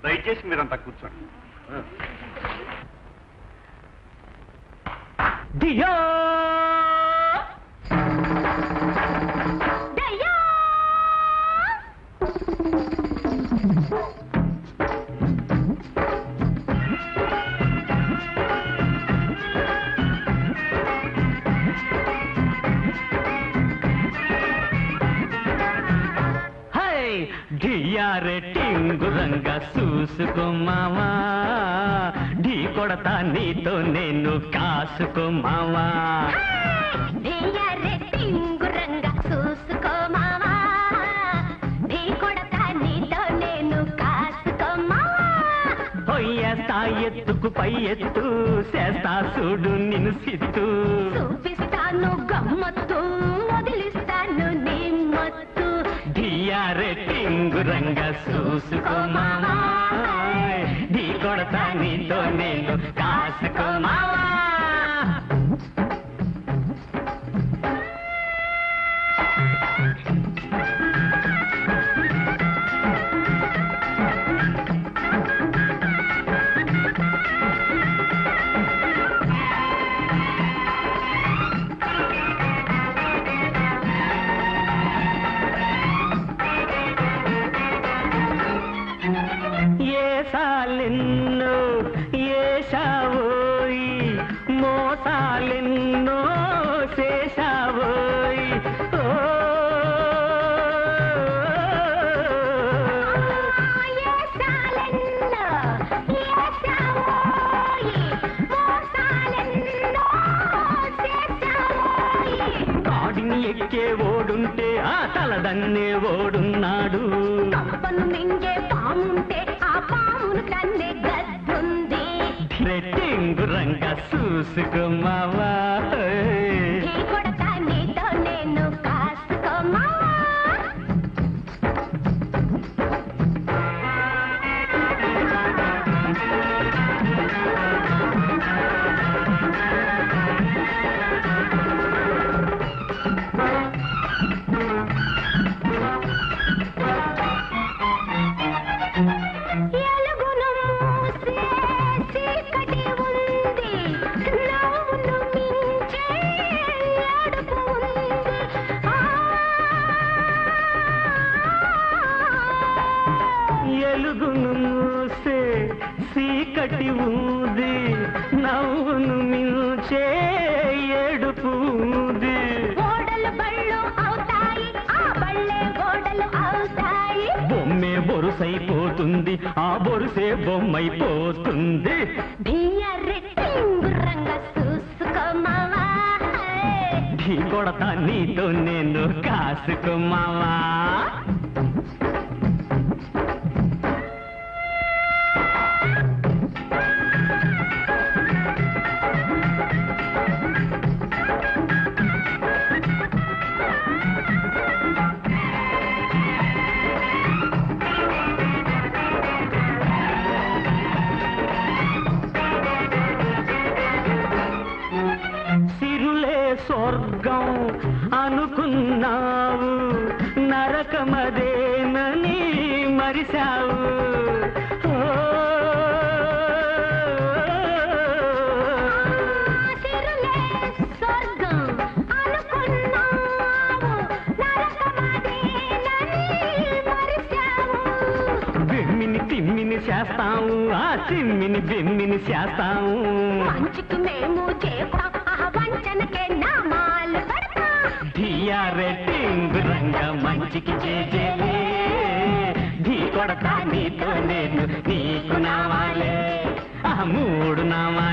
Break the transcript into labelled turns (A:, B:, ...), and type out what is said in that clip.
A: దయచేసి మీరంతా కూర్చోండి.
B: దియో ఢియారే టింగురంగా చూసుకో మావా, ఢీ కొడతా నీతో నేను కాసుకో మావా.
C: ఢియారే టింగురంగా చూసుకో మావా, ఢీ కొడతా నీతో నేను కాసుకో మావా.
B: పొయ్యేస్తా ఎత్తుకు పై ఎత్తు, చేస్తా చూడు నిన్ను సిత్తు.
C: చూపిస్తాను గమ్మత్తు, వదిలిస్తాను నీ మత్తు.
B: ఢియారే టింగురంగా చూసుకో మావా, ఢీ కొడతా నీతో నేను కాసుకో మావా. ఏసాలెన్నో ఏషావోయి, మోసాలెన్నో చేశావోయి. కాడిని ఎక్కే ఓడుంటే ఆ తలదన్నే ఓడున్నాడు.
C: కంపను మింగే పాముంటే ఆ పామును కన్నే గద్దుంది.
B: టింగురంగా చూసుకో మావా,
C: ఢీ కొడతా నీతో నేను కాసుకో మావా. ఎలుగును మూసే చీకటి ఉంది, నవ్వును మించే ఏడుపు ఉంది.
B: ఎలుగును మూసే చీకటి ఉంది, నవ్వును మించే ఏడుపు ఉంది.
C: ఓడలు బళ్ళు అవుతాయి, ఆ బళ్ళే ఓడలు అవుతాయి.
B: బొమ్మే బొరుసైపోతుంది, ఆ బొరుసే బొమ్మైపోతుంది.
C: ఢియారే టింగురంగా చూసుకో మావా,
B: ఢీ కొడతా నీతో నేను కాసుకో మావా. సిరులే స్వర్గం అనుకున్నావు, నరకమదేనని మరిశావు.
C: సిరులే స్వర్గం అనుకున్నావు, నరకమదేనని మరిచావు.
B: బెమ్మిని తిమ్మిని చేస్తాము, ఆ చిమ్మిని బెమ్మిని చేస్తాము.
C: మంచికి మేము చేస్తాం, ఆ వంచనకే నామాలు పెడతాం.
B: ఢియారే టింగురంగా మంచికి చేజేలే, ఢీ కొడతా నీతో నేను నీకు నావాలే, ఆ మూడు నావా.